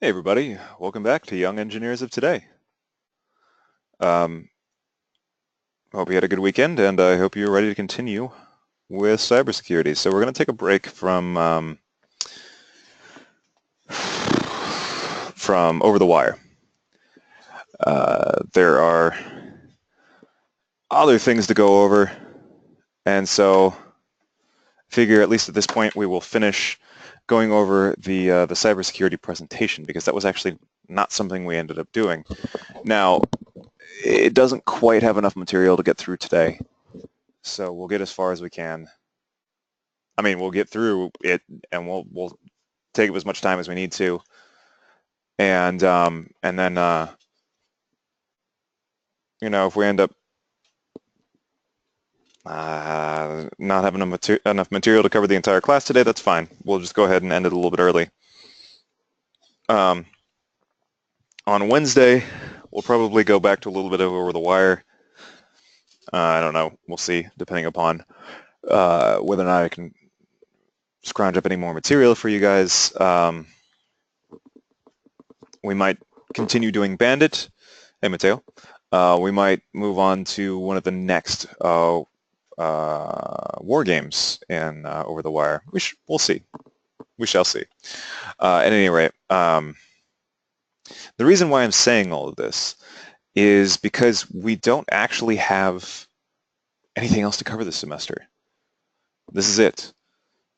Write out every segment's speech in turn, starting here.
Hey everybody, welcome back to Young Engineers of Today. Um, Hope you had a good weekend, and I hope you're ready to continue with cybersecurity. So we're going to take a break from over the wire. There are other things to go over, and so figure at least at this point we will finish going over the cybersecurity presentation, because that was actually not something we ended up doing. Now, it doesn't quite have enough material to get through today, so we'll get as far as we can. I mean, we'll get through it, and we'll take up as much time as we need to, and then if we end up not having enough material to cover the entire class today, that's fine. We'll just go ahead and end it a little bit early. On Wednesday, we'll probably go back to a little bit of over the wire. I don't know. We'll see, depending upon whether or not I can scrounge up any more material for you guys. We might continue doing Bandit. Hey, Mateo. We might move on to one of the next war games in Over the Wire. We'll see. We shall see. At any rate, the reason why I'm saying all of this is because we don't actually have anything else to cover this semester. This is it.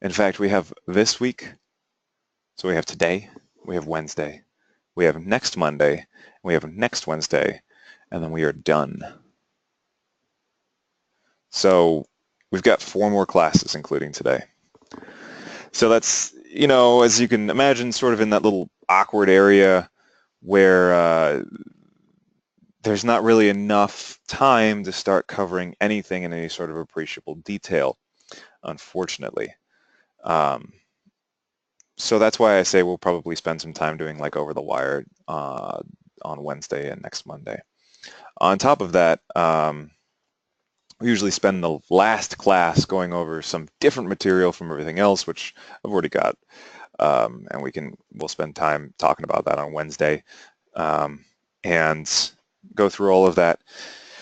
In fact, we have this week, so we have today, we have Wednesday, we have next Monday, we have next Wednesday, and then we are done. So we've got 4 more classes, including today. So that's, as you can imagine, sort of in that little awkward area where there's not really enough time to start covering anything in any sort of appreciable detail, unfortunately. So that's why I say we'll probably spend some time doing like Over the Wire on Wednesday and next Monday. On top of that, we usually spend the last class going over some different material from everything else, which I've already got, and we'll spend time talking about that on Wednesday, and go through all of that.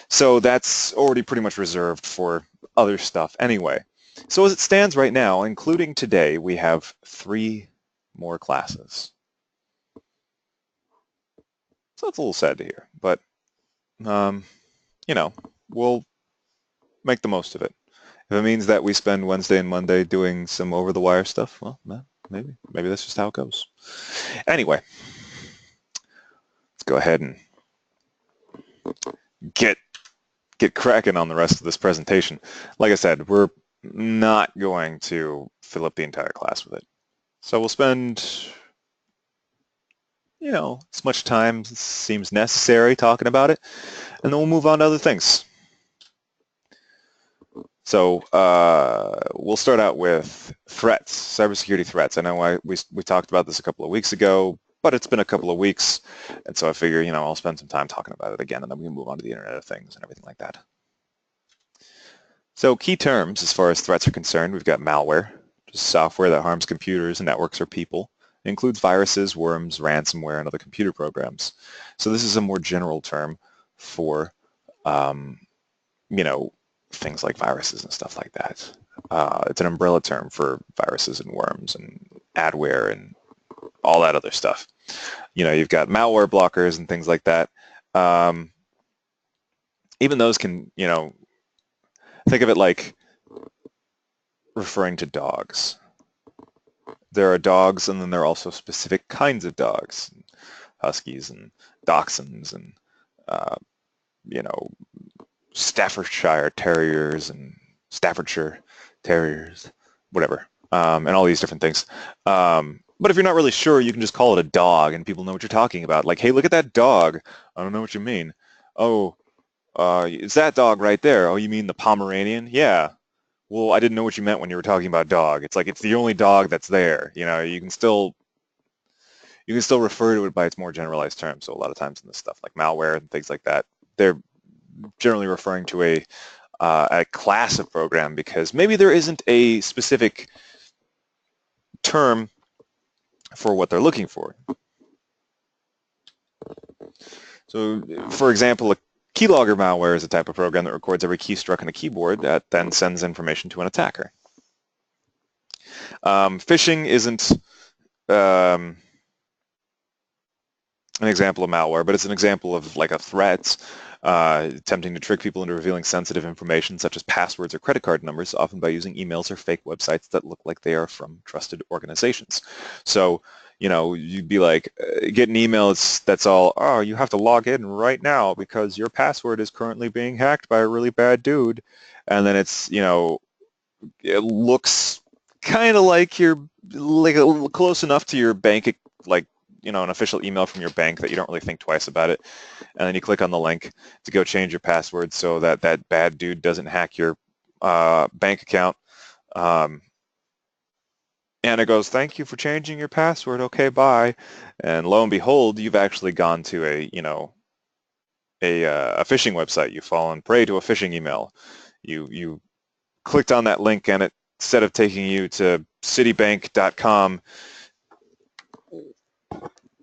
So that's already pretty much reserved for other stuff anyway. So as it stands right now, including today, we have 3 more classes. So that's a little sad to hear, but we'll make the most of it. If it means that we spend Wednesday and Monday doing some over-the-wire stuff, well, maybe that's just how it goes. Anyway, let's go ahead and get cracking on the rest of this presentation. Like I said, we're not going to fill up the entire class with it. So we'll spend, as much time as seems necessary talking about it, and then we'll move on to other things. So we'll start out with threats, cybersecurity threats. I know we talked about this a couple of weeks ago, but it's been a couple of weeks, and so I figure, I'll spend some time talking about it again, and then we can move on to the Internet of Things and everything like that. So key terms as far as threats are concerned, we've got malware, which is software that harms computers, networks, or people. It includes viruses, worms, ransomware, and other computer programs. So this is a more general term for, things like viruses and stuff like that. It's an umbrella term for viruses and worms and adware and all that other stuff. You've got malware blockers and things like that. Even those can, think of it like referring to dogs. There are dogs, and then there are also specific kinds of dogs, huskies and dachshunds and, Staffordshire Terriers and Staffordshire Terriers, whatever, and all these different things. But if you're not really sure, you can just call it a dog, and people know what you're talking about. Like, hey, look at that dog. I don't know what you mean. Oh, it's that dog right there. Oh, you mean the Pomeranian? Yeah. Well, I didn't know what you meant when you were talking about dog. It's like it's the only dog that's there. You can still refer to it by its more generalized term. So a lot of times in this stuff like malware and things like that, they're generally referring to a class of program, because maybe there isn't a specific term for what they're looking for. So, for example, a keylogger malware is a type of program that records every key struck on a keyboard that then sends information to an attacker. Phishing isn't um, an example of malware, but it's an example of like a threat attempting to trick people into revealing sensitive information such as passwords or credit card numbers, often by using emails or fake websites that look like they are from trusted organizations. So, you'd be like, get an email that's all, oh, you have to log in right now because your password is currently being hacked by a really bad dude. And then it's, it looks kind of like you're like close enough to your bank, like, an official email from your bank that you don't really think twice about it. And then you click on the link to go change your password so that that bad dude doesn't hack your bank account. And it goes, thank you for changing your password. Okay, bye. And lo and behold, you've actually gone to a phishing website. You've fallen prey to a phishing email. You clicked on that link, and instead of taking you to citibank.com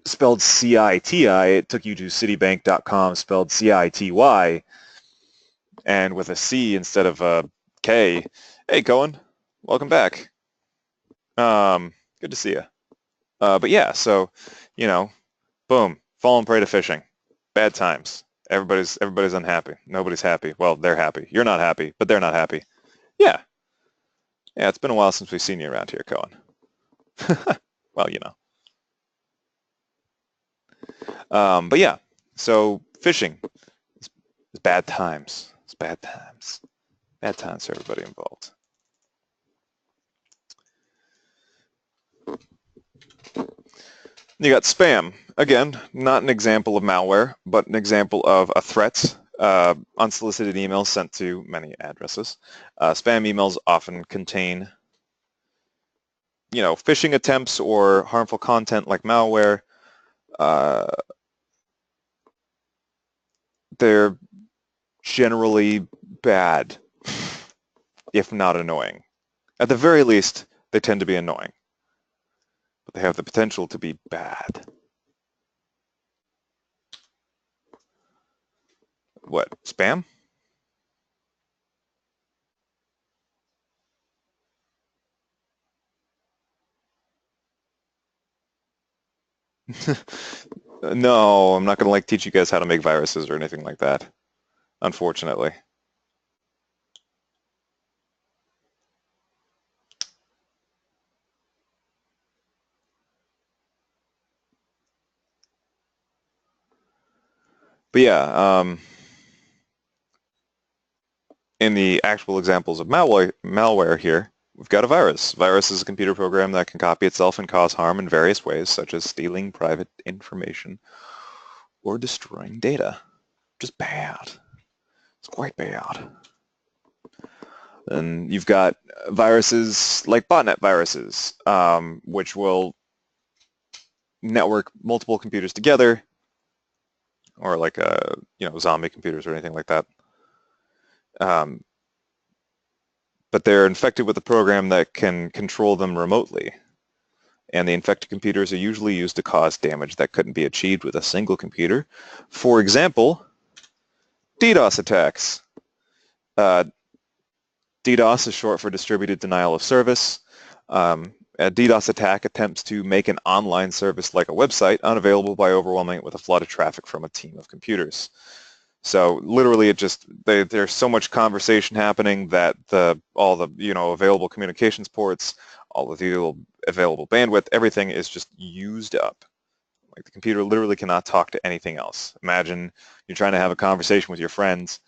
spelled C-I-T-I, it took you to citibank.com spelled C-I-T-Y, and with a C instead of a K. Hey, Cohen, welcome back. Good to see you. But yeah, so, boom, fallen prey to phishing. Bad times. Everybody's unhappy. Nobody's happy. Well, they're happy. You're not happy, but they're not happy. Yeah. Yeah, it's been a while since we've seen you around here, Cohen. Well, But yeah, so phishing is bad times. It's bad times. Bad times for everybody involved. You got spam. Again, not an example of malware, but an example of a threat. Unsolicited emails sent to many addresses. Spam emails often contain, phishing attempts or harmful content like malware. They're generally bad, if not annoying. At the very least, they tend to be annoying, but they have the potential to be bad. What, spam? No, I'm not going to teach you guys how to make viruses or anything like that, unfortunately. But yeah, in the actual examples of malware here, we've got a virus. Virus is a computer program that can copy itself and cause harm in various ways, such as stealing private information or destroying data. Just bad. It's quite bad. And you've got viruses like botnet viruses, which will network multiple computers together, or like zombie computers or anything like that. But they're infected with a program that can control them remotely. And the infected computers are usually used to cause damage that couldn't be achieved with a single computer. For example, DDoS attacks. DDoS is short for Distributed Denial of Service. A DDoS attack attempts to make an online service like a website unavailable by overwhelming it with a flood of traffic from a team of computers. So literally, there's so much conversation happening that all the available communications ports, all of the available bandwidth, everything is just used up. Like the computer literally cannot talk to anything else. Imagine you're trying to have a conversation with your friends,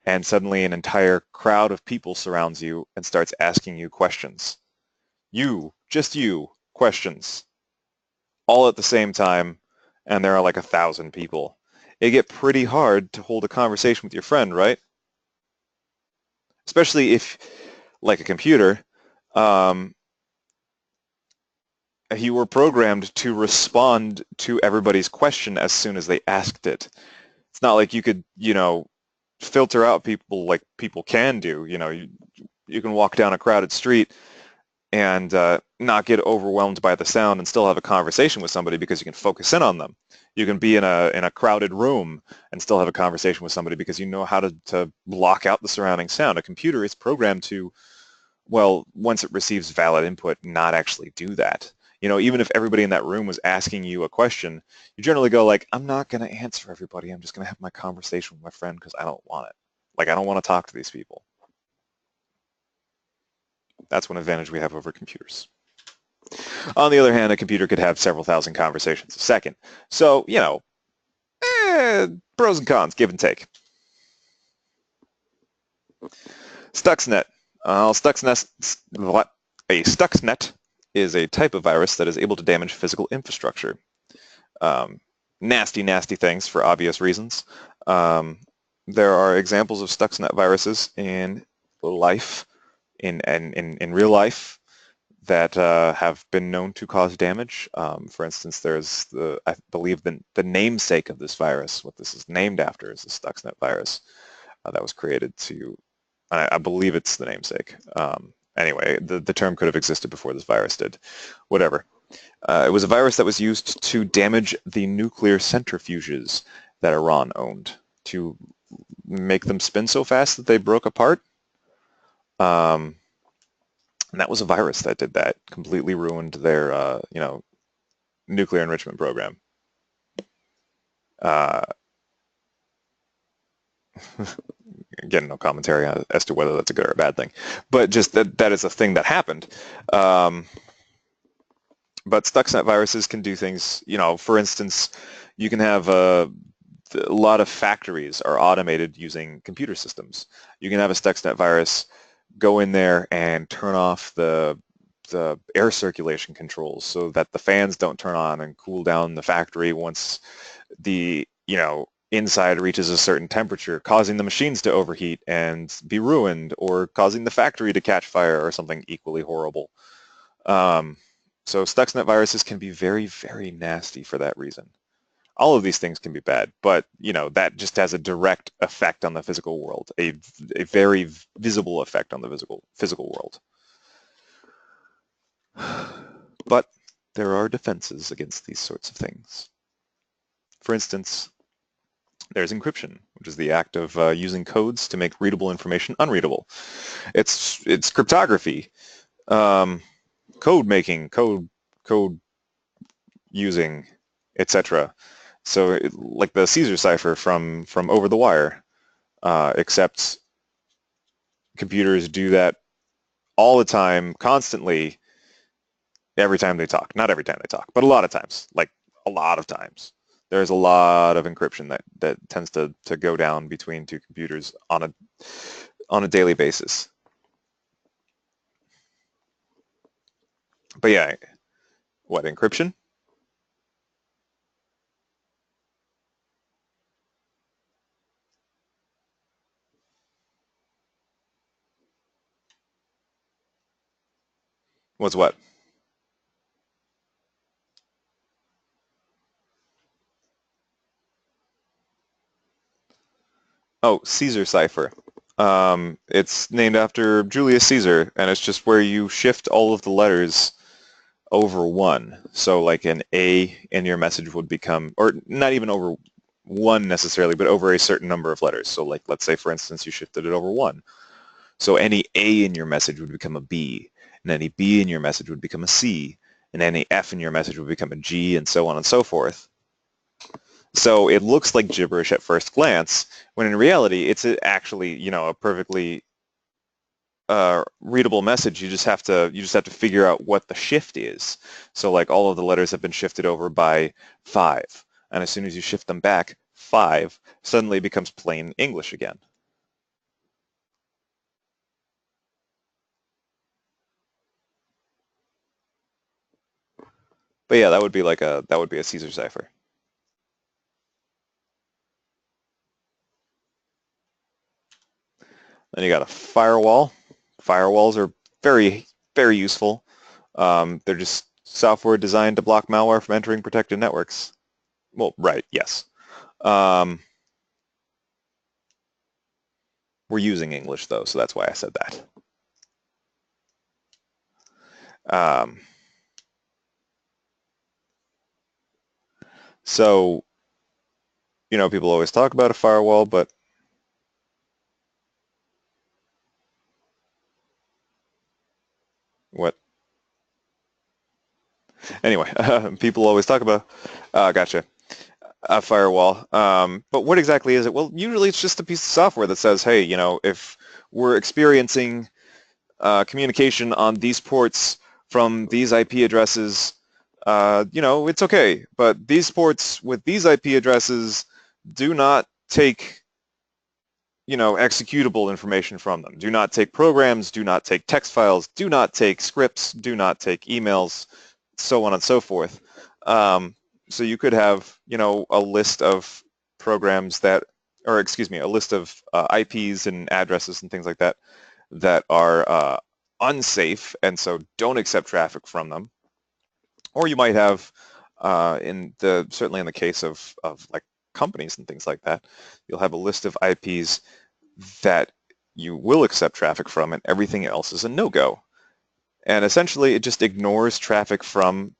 and suddenly an entire crowd of people surrounds you and starts asking you questions. Just you, questions, all at the same time, and there are like 1,000 people. It get pretty hard to hold a conversation with your friend, right? Especially if, like a computer, you were programmed to respond to everybody's question as soon as they asked it. It's not like you could, filter out people like people can do. You can walk down a crowded street and not get overwhelmed by the sound and still have a conversation with somebody because you can focus in on them. You can be in a crowded room and still have a conversation with somebody because you know how to block out the surrounding sound. A computer is programmed to, well, once it receives valid input, not actually do that. Even if everybody in that room was asking you a question, you generally go like, I'm not going to answer everybody. I'm just going to have my conversation with my friend because I don't want it. Like, I don't want to talk to these people. That's one advantage we have over computers. On the other hand, a computer could have several thousand conversations a second. So, pros and cons, give and take. Stuxnet. A Stuxnet is a type of virus that is able to damage physical infrastructure. Nasty, nasty things for obvious reasons. There are examples of Stuxnet viruses in life, in real life, that have been known to cause damage. For instance, there's I believe the namesake of this virus, what this is named after, is the Stuxnet virus that was created to, I believe it's the namesake. Anyway, the term could have existed before this virus did. Whatever. It was a virus that was used to damage the nuclear centrifuges that Iran owned, to make them spin so fast that they broke apart. And that was a virus that did that, completely ruined their, nuclear enrichment program. Again, no commentary as to whether that's a good or a bad thing, but just that is a thing that happened. But Stuxnet viruses can do things, for instance, you can have a lot of factories are automated using computer systems. You can have a Stuxnet virus go in there and turn off the air circulation controls so that the fans don't turn on and cool down the factory once the inside reaches a certain temperature, causing the machines to overheat and be ruined, or causing the factory to catch fire, or something equally horrible. So Stuxnet viruses can be very, very nasty for that reason. All of these things can be bad, but that just has a direct effect on the physical world, a very visible effect on the physical world. But there are defenses against these sorts of things. For instance, there's encryption, which is the act of using codes to make readable information unreadable. It's cryptography, code making, code using, etc. So like the Caesar cipher from Over the Wire, except computers do that all the time, constantly, every time they talk. Not every time they talk, but a lot of times, like a lot of times. There's a lot of encryption that tends to go down between two computers on a daily basis. But yeah, what, encryption? What's what? Oh, Caesar cipher. It's named after Julius Caesar, and it's just where you shift all of the letters over one. So like an A in your message would become, or not even over one necessarily, but over a certain number of letters. So like, let's say, for instance, you shifted it over one. So any A in your message would become a B, and any B in your message would become a C, and any F in your message would become a G, and so on and so forth. So it looks like gibberish at first glance, when in reality, it's actually, a perfectly readable message. You just have to figure out what the shift is. So like all of the letters have been shifted over by 5, and as soon as you shift them back 5, suddenly it becomes plain English again. But yeah, that would be a Caesar cipher. Then you got a firewall. Firewalls are very, very useful. They're just software designed to block malware from entering protected networks. Well, right, yes. We're using English though, so that's why I said that. Um, so, people always talk about a firewall, but what? Anyway, people always talk about, gotcha, a firewall. But what exactly is it? Well, usually it's just a piece of software that says, hey, if we're experiencing communication on these ports from these IP addresses, it's okay. But these ports with these IP addresses do not take, executable information from them. Do not take programs, do not take text files, do not take scripts, do not take emails, so on and so forth. So you could have, a list of programs that, or excuse me, a list of IPs and addresses and things like that that are unsafe and so don't accept traffic from them. Or you might have, certainly in the case of like companies and things like that, you'll have a list of IPs that you will accept traffic from and everything else is a no-go. And essentially it just ignores traffic from,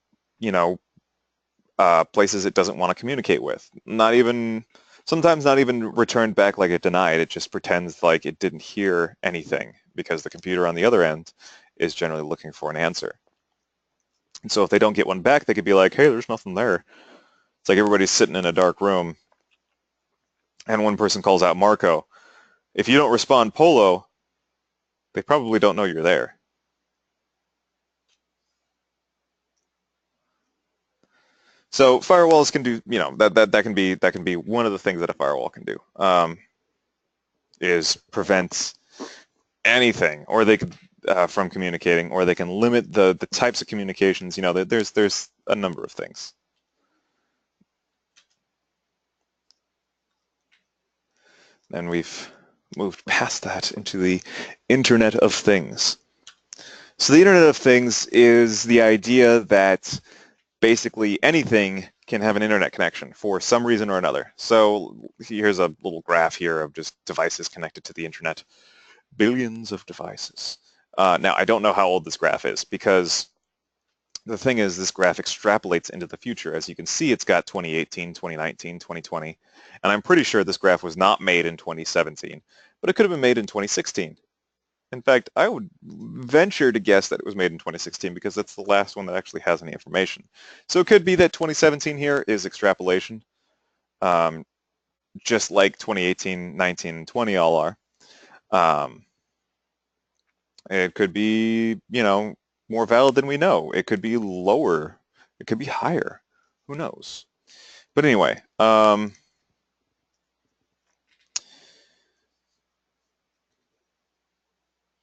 places it doesn't want to communicate with. Sometimes not even returned back like it denied. It just pretends like it didn't hear anything because the computer on the other end is generally looking for an answer. And so if they don't get one back, they could be like, hey, there's nothing there. It's like everybody's sitting in a dark room and one person calls out Marco. If you don't respond Polo, they probably don't know you're there. So firewalls can do, that can be one of the things that a firewall can do, is prevent anything, or they could from communicating, or they can limit the types of communications. There's a number of things. And we've moved past that into the Internet of Things. So the Internet of Things is the idea that basically anything can have an internet connection for some reason or another. So here's a little graph here of just devices connected to the internet. Billions of devices. Now, I don't know how old this graph is because the thing is this graph extrapolates into the future. As you can see, it's got 2018, 2019, 2020, and I'm pretty sure this graph was not made in 2017, but it could have been made in 2016. In fact, I would venture to guess that it was made in 2016 because that's the last one that actually has any information. So it could be that 2017 here is extrapolation, just like 2018, 19, and 20 all are. It could be, more valid than we know. It could be lower. It could be higher. Who knows? But anyway,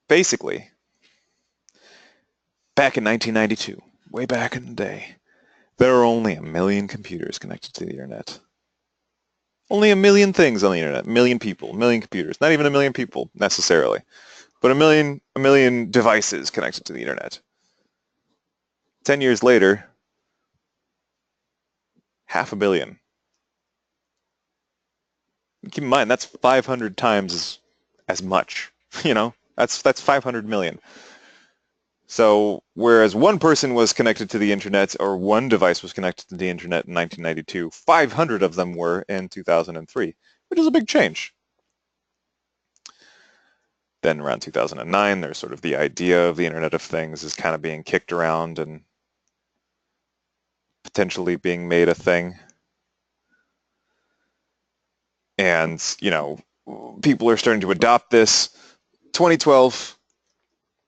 basically, back in 1992, way back in the day, there were only 1 million computers connected to the internet. Only 1 million things on the internet, 1 million people, 1 million computers. Not even 1 million people necessarily, but 1 million devices connected to the internet. 10 years later, 500 million. Keep in mind, that's 500 times as much. That's 500 million. So whereas one person was connected to the internet or one device was connected to the internet in 1992, 500 of them were in 2003, which is a big change. Then around 2009, there's sort of the idea of the Internet of Things is kind of being kicked around and potentially being made a thing. And, people are starting to adopt this. 2012,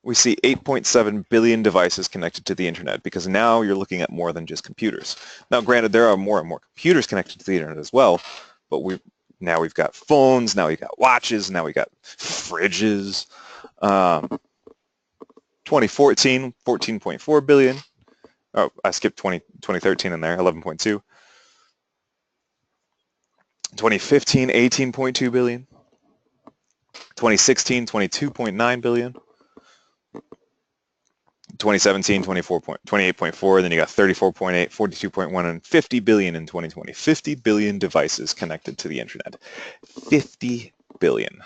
we see 8.7 billion devices connected to the internet because now you're looking at more than just computers. Now, granted, there are more and more computers connected to the internet as well, but now we've got phones, now we've got watches, now we've got fridges. 2014, 14.4 billion. Oh, I skipped 2013 in there, 11.2. 2015, 18.2 billion. 2016, 22.9 billion. 2017, 28.4, then you got 34.8, 42.1, and 50 billion in 2020. 50 billion devices connected to the internet. 50 billion.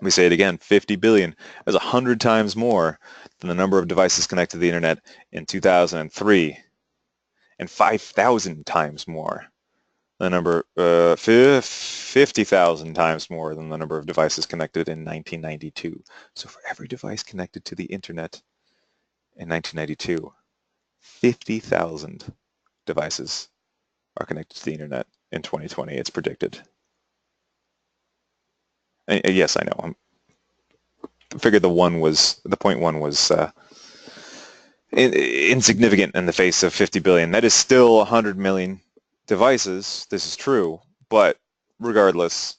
Let me say it again, 50 billion. That's 100 times more than the number of devices connected to the internet in 2003, and 5,000 times more. The number, 50,000 times more than the number of devices connected in 1992. So for every device connected to the internet in 1992, 50,000 devices are connected to the internet in 2020, it's predicted. And yes, I know. I figured the point one was insignificant in the face of 50 billion. That is still 100 million devices. This is true, but regardless,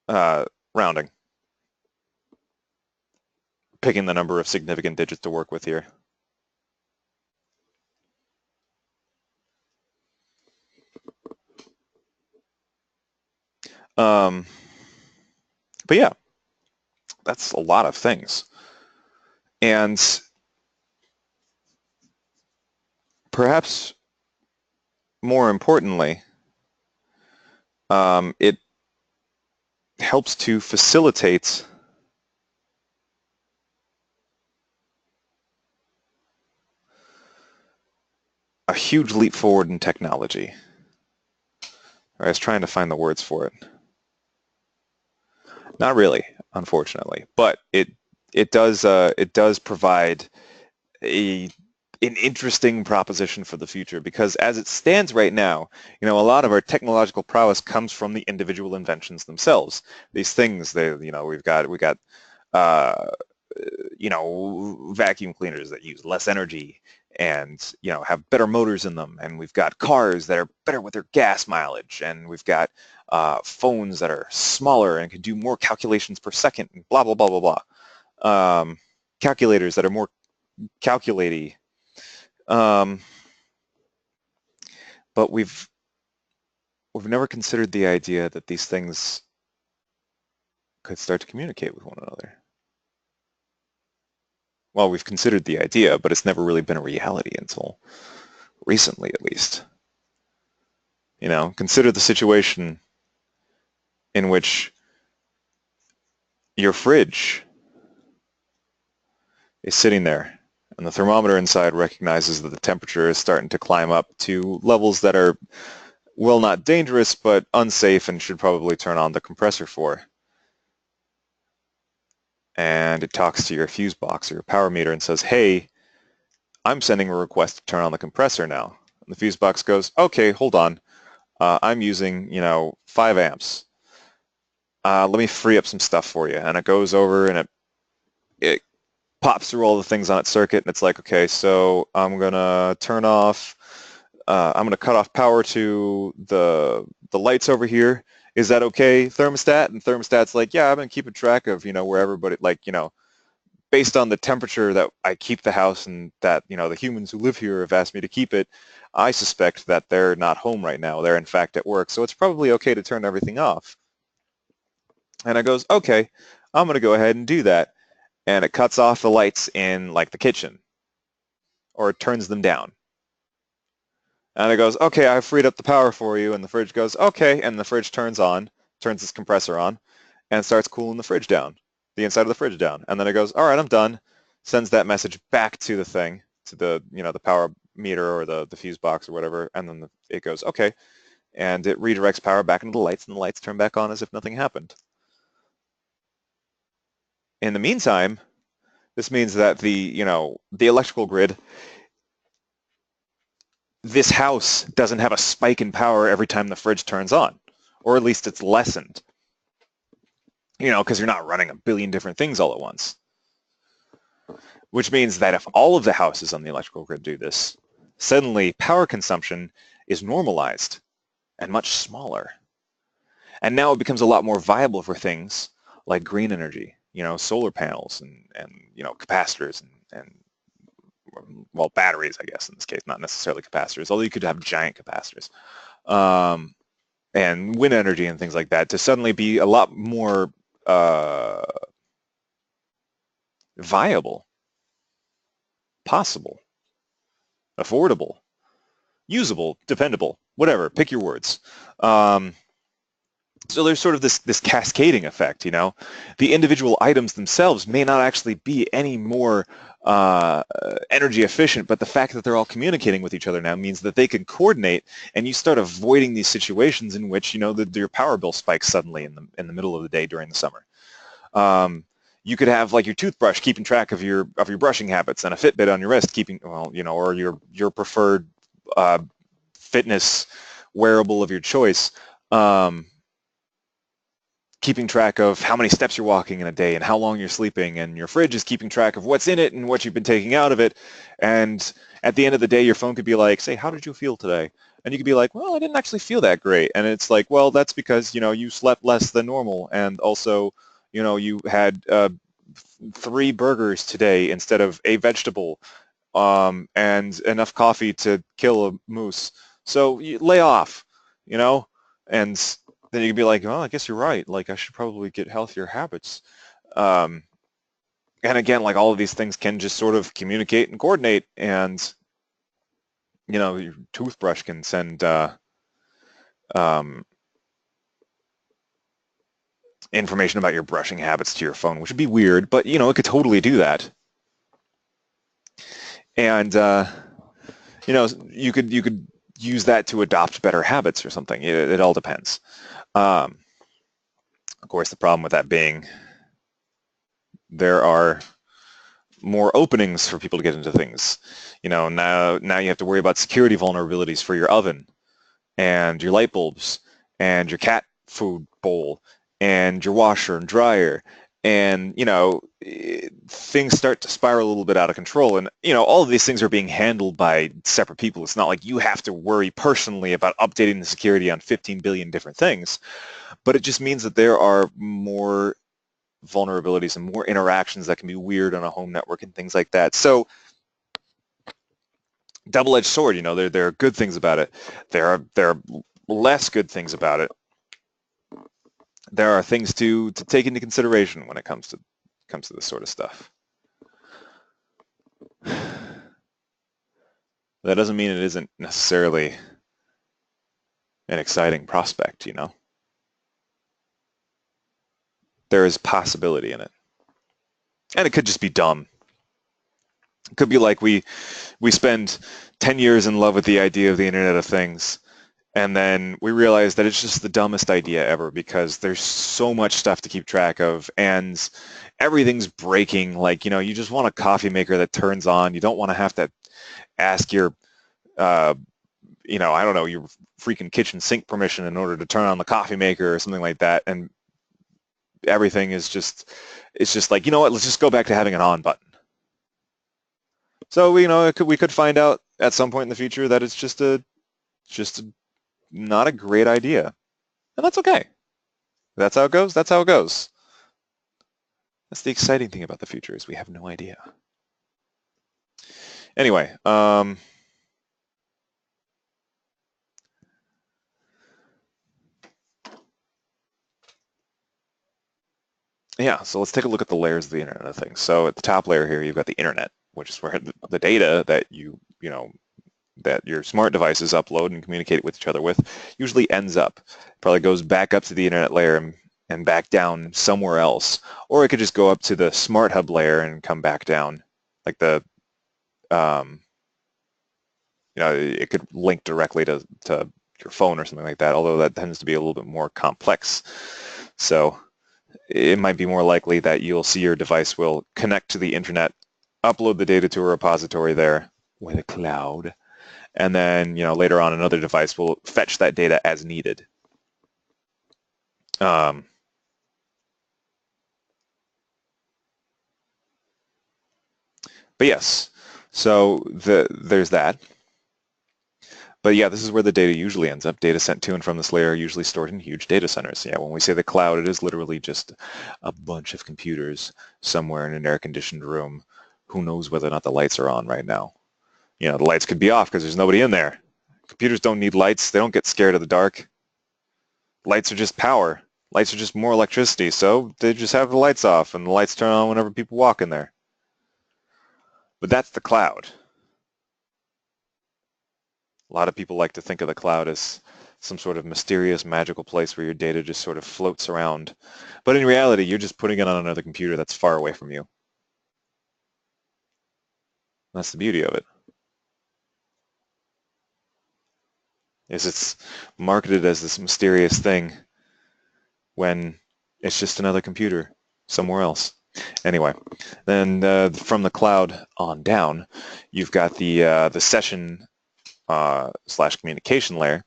rounding, picking the number of significant digits to work with here. But yeah, that's a lot of things. And perhaps more importantly, it helps to facilitate a huge leap forward in technology. I was trying to find the words for it. Not really, unfortunately, but it does provide an interesting proposition for the future, because as it stands right now, a lot of our technological prowess comes from the individual inventions themselves. These things, we got vacuum cleaners that use less energy and have better motors in them, and we've got cars that are better with their gas mileage, and we've got phones that are smaller and can do more calculations per second, and blah blah blah blah blah. Calculators that are more calculaty. But we've never considered the idea that these things could start to communicate with one another. Well, we've considered the idea, but it's never really been a reality until recently, at least. Consider the situation in which your fridge is sitting there, and the thermometer inside recognizes that the temperature is starting to climb up to levels that are, well, not dangerous, but unsafe, and should probably turn on the compressor for. And it talks to your fuse box or your power meter and says, hey, I'm sending a request to turn on the compressor now. And the fuse box goes, okay, hold on. I'm using, 5 amps. Let me free up some stuff for you. And it goes over and it pops through all the things on its circuit, and it's like, okay, so I'm gonna turn off, I'm gonna cut off power to the lights over here. Is that okay, thermostat? And thermostat's like, yeah, I've been keeping track of, where everybody, based on the temperature that I keep the house and that, the humans who live here have asked me to keep it, I suspect that they're not home right now. They're in fact at work, so it's probably okay to turn everything off. And it goes, okay, I'm gonna go ahead and do that. And it cuts off the lights in, like, the kitchen, or it turns them down. And it goes, okay, I freed up the power for you. And the fridge goes, okay. And the fridge turns its compressor on, and starts cooling the fridge down, the inside of the fridge down. And then it goes, all right, I'm done. Sends that message back to the thing, to the, the power meter or the fuse box or whatever. And then it goes, okay. And it redirects power back into the lights, and the lights turn back on as if nothing happened. In the meantime, this means that the electrical grid, this house doesn't have a spike in power every time the fridge turns on, or at least it's lessened, because you're not running a billion different things all at once. Which means that if all of the houses on the electrical grid do this, suddenly power consumption is normalized and much smaller. And now it becomes a lot more viable for things like green energy, solar panels and capacitors and well, batteries, I guess, in this case, not necessarily capacitors, although you could have giant capacitors, and wind energy and things like that, to suddenly be a lot more viable, possible, affordable, usable, dependable, whatever, pick your words. So there's sort of this cascading effect, you know. The individual items themselves may not actually be any more energy efficient, but the fact that they're all communicating with each other now means that they can coordinate, and you start avoiding these situations in which, you know, your power bill spikes suddenly in the middle of the day during the summer. You could have like your toothbrush keeping track of your brushing habits, and a Fitbit on your wrist keeping, well, you know, or your preferred fitness wearable of your choice. Keeping track of how many steps you're walking in a day and how long you're sleeping, and your fridge is keeping track of what's in it and what you've been taking out of it. And at the end of the day, your phone could be like, say, how did you feel today? And you could be like, well, I didn't actually feel that great. And it's like, well, that's because, you know, you slept less than normal, and also, you know, you had 3 burgers today instead of a vegetable, and enough coffee to kill a moose. So you lay off, you know, and then you can be like, well, I guess you're right. Like, I should probably get healthier habits. And again, like, all of these things can just sort of communicate and coordinate. And, you know, your toothbrush can send information about your brushing habits to your phone, which would be weird, but, you know, it could totally do that. And, you know, you could use that to adopt better habits or something. It all depends. Of course, the problem with that being there are more openings for people to get into things. You know, now you have to worry about security vulnerabilities for your oven and your light bulbs and your cat food bowl and your washer and dryer. And, you know, things start to spiral a little bit out of control. And, you know, all of these things are being handled by separate people. It's not like you have to worry personally about updating the security on 15 billion different things. But it just means that there are more vulnerabilities and more interactions that can be weird on a home network and things like that. So double-edged sword, you know, there are good things about it. There are less good things about it. There are things to take into consideration when it comes to this sort of stuff. That doesn't mean it isn't necessarily an exciting prospect, you know. There is possibility in it. And it could just be dumb. It could be like we spend 10 years in love with the idea of the Internet of Things, and then we realize that it's just the dumbest idea ever because there's so much stuff to keep track of, and everything's breaking. Like, you know, you just want a coffee maker that turns on. You don't want to have to ask your, you know, I don't know, your freaking kitchen sink permission in order to turn on the coffee maker or something like that. And everything is just, it's just like, you know what, let's just go back to having an on button. So, you know, we could find out at some point in the future that it's just not a great idea. And that's okay. That's how it goes. That's how it goes. That's the exciting thing about the future, is we have no idea. Anyway, yeah, so let's take a look at the layers of the Internet of Things. So at the top layer here, you've got the Internet, which is where the data that you know, that your smart devices upload and communicate with each other with usually ends up. Probably goes back up to the Internet layer and back down somewhere else. Or it could just go up to the Smart Hub layer and come back down. Like the, you know, it could link directly to your phone or something like that, although that tends to be a little bit more complex. So it might be more likely that you'll see your device will connect to the internet, upload the data to a repository there with a cloud, and then, you know, later on another device will fetch that data as needed. But yes, so there's that. But yeah, this is where the data usually ends up. Data sent to and from this layer are usually stored in huge data centers. Yeah, when we say the cloud, it is literally just a bunch of computers somewhere in an air-conditioned room. Who knows whether or not the lights are on right now? You know, the lights could be off because there's nobody in there. Computers don't need lights. They don't get scared of the dark. Lights are just power. Lights are just more electricity, so they just have the lights off, and the lights turn on whenever people walk in there. But that's the cloud. A lot of people like to think of the cloud as some sort of mysterious, magical place where your data just sort of floats around. But in reality, you're just putting it on another computer that's far away from you. That's the beauty of it. Is it's marketed as this mysterious thing when it's just another computer somewhere else. Anyway, then from the cloud on down, you've got the session slash communication layer,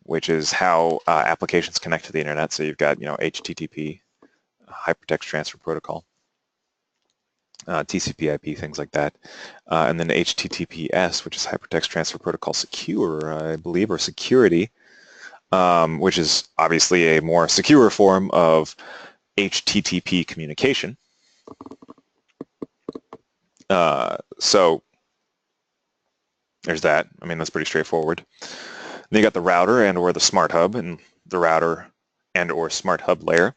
which is how applications connect to the internet. So you've got HTTP, Hypertext Transfer Protocol, TCP/IP, things like that, and then HTTPS, which is Hypertext Transfer Protocol Secure, I believe, or Security, which is obviously a more secure form of HTTP communication. So there's that. I mean, that's pretty straightforward. Then you got the router and or the smart hub, and the router and or smart hub layer,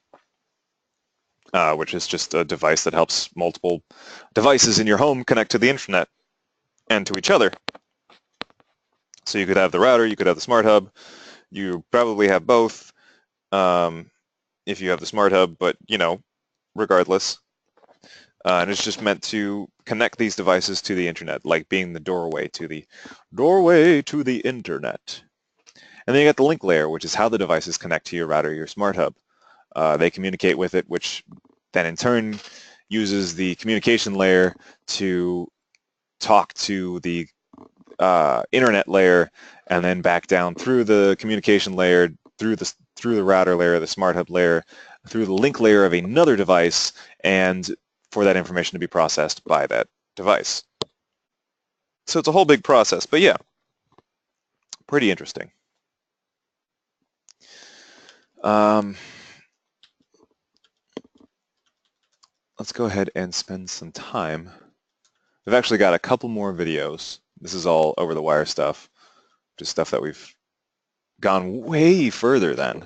which is just a device that helps multiple devices in your home connect to the internet and to each other. So you could have the router, you could have the smart hub. You probably have both if you have the smart hub, but regardless. And it's just meant to connect these devices to the internet, like being the doorway to the internet. And then you got the link layer, which is how the devices connect to your router, your smart hub. They communicate with it, which then in turn uses the communication layer to talk to the internet layer, and then back down through the communication layer, through the router layer, the smart hub layer, through the link layer of another device, and for that information to be processed by that device. So it's a whole big process, but yeah, pretty interesting. Let's go ahead and spend some time. We've actually got a couple more videos. This is all over-the-wire stuff, just stuff that we've gone way further than.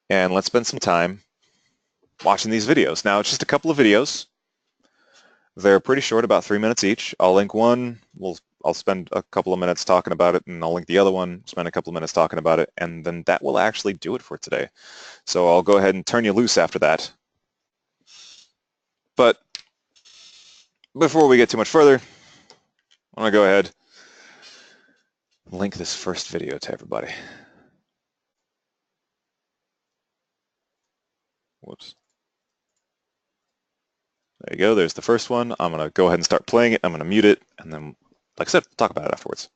And let's spend some time watching these videos. Now, it's just a couple of videos. They're pretty short, about 3 minutes each. I'll link one. I'll spend a couple of minutes talking about it, and I'll link the other one, spend a couple of minutes talking about it, and then that will actually do it for today. So I'll go ahead and turn you loose after that. But before we get too much further, I'm going to go ahead and link this first video to everybody. Whoops. There you go. There's the first one. I'm going to go ahead and start playing it. I'm going to mute it, and then, like I said, we'll talk about it afterwards.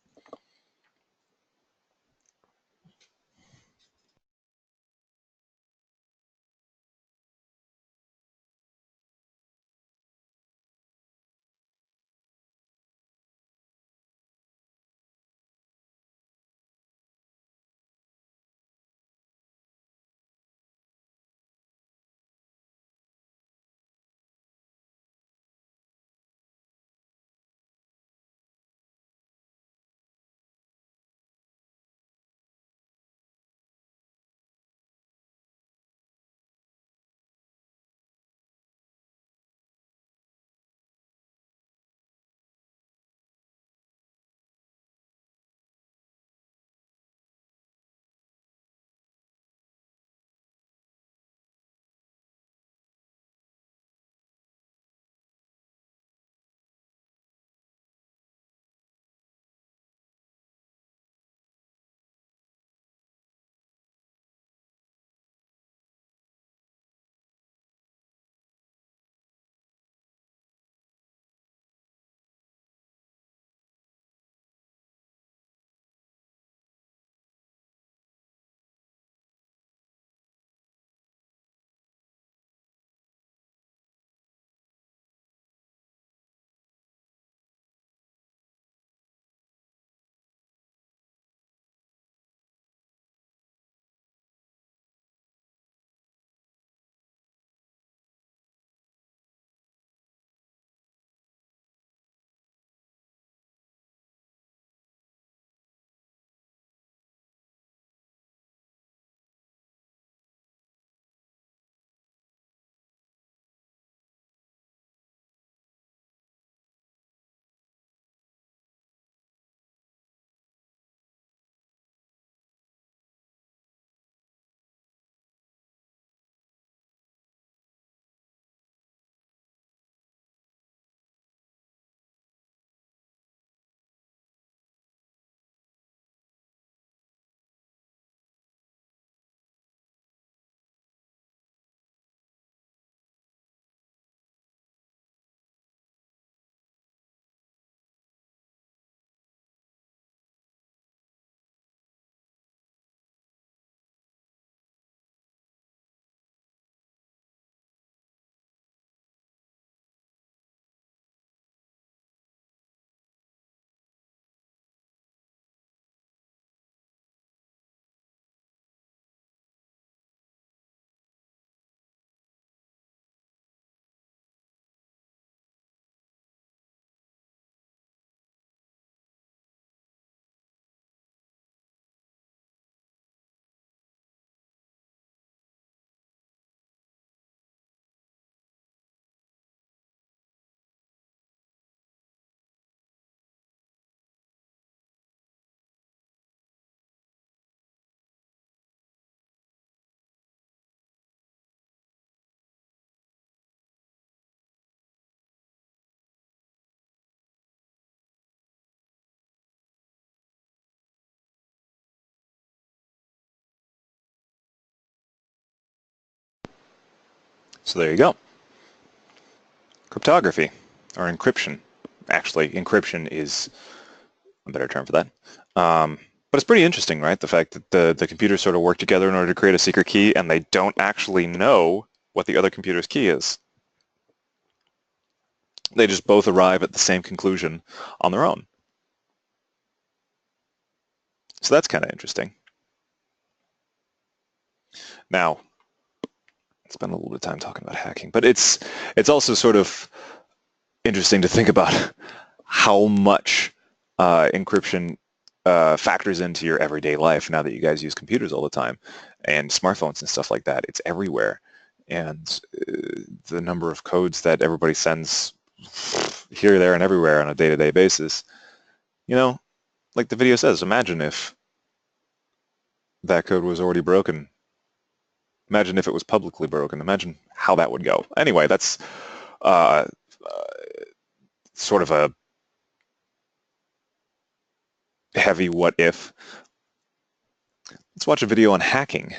So there you go. Cryptography, or encryption. Actually, encryption is a better term for that. But it's pretty interesting, right? The fact that the computers sort of work together in order to create a secret key, and they don't actually know what the other computer's key is. They just both arrive at the same conclusion on their own. So that's kind of interesting. Now, let's spend a little bit of time talking about hacking, but it's also sort of interesting to think about how much encryption factors into your everyday life now that you guys use computers all the time and smartphones and stuff like that. It's everywhere. And the number of codes that everybody sends here, there, and everywhere on a day-to-day basis, you know, like the video says, imagine if that code was already broken. Imagine if it was publicly broken. Imagine how that would go. Anyway, that's sort of a heavy what if. Let's watch a video on hacking.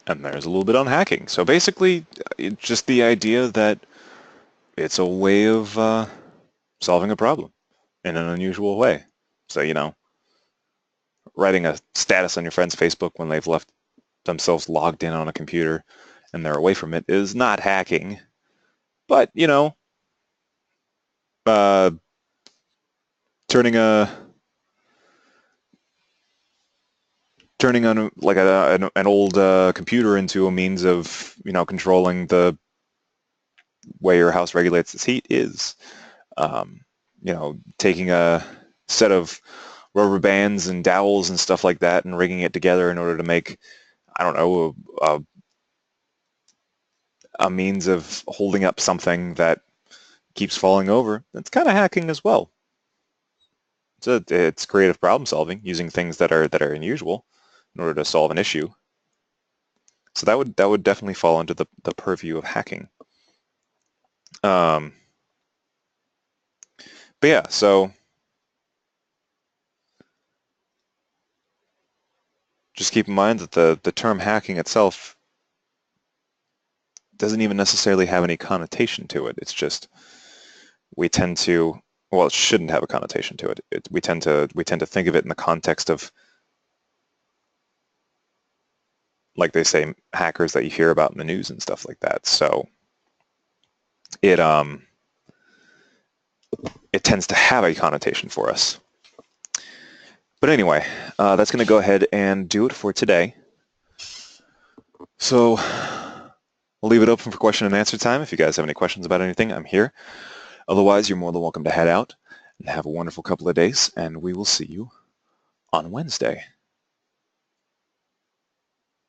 And there's a little bit on hacking. So basically, it's just the idea that it's a way of solving a problem in an unusual way. So, writing a status on your friend's Facebook when they've left themselves logged in on a computer and they're away from it is not hacking. But, uh, turning on like an old computer into a means of controlling the way your house regulates its heat is You know, taking a set of rubber bands and dowels and stuff like that and rigging it together in order to make, I don't know, a means of holding up something that keeps falling over. That's kind of hacking as well. It's creative problem solving using things that are unusual in order to solve an issue. So that would definitely fall under the purview of hacking. But yeah, so just keep in mind that the term hacking itself doesn't even necessarily have any connotation to it. It's just we tend to, well, it shouldn't have a connotation to it. We tend to think of it in the context of, like they say, hackers that you hear about in the news and stuff like that. So it tends to have a connotation for us. But anyway, that's going to go ahead and do it for today. So I'll leave it open for question and answer time. If you guys have any questions about anything, I'm here. Otherwise, you're more than welcome to head out and have a wonderful couple of days, and we will see you on Wednesday.